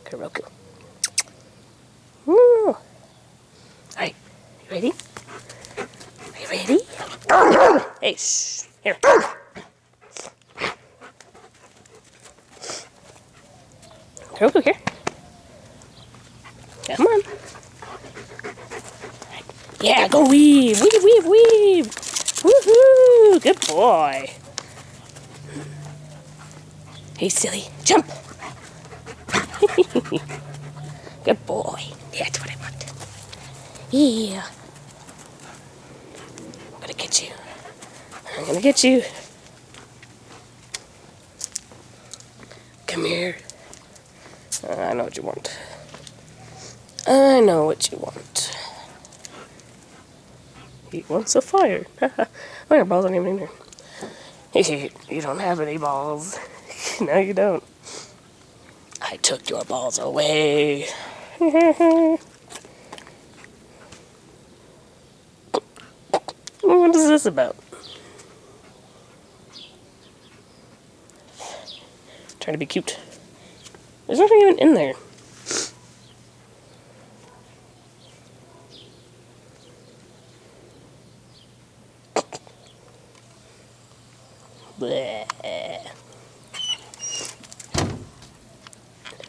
Kuroko. Woo! Alright, you ready? Are you ready? Hey, shh. Here. Kuroko, here. Come on. Yeah, go weave! Weave, weave, weave! Woohoo! Good boy. Hey, silly. Jump! Good boy. That's what I want. Yeah. I'm gonna get you. I'm gonna get you. Come here. I know what you want. I know what you want. He wants a fire. Oh, your balls aren't even in there. You don't have any balls. No, you don't. I took your balls away. What is this about? Trying to be cute. There's nothing even in there. Bleh.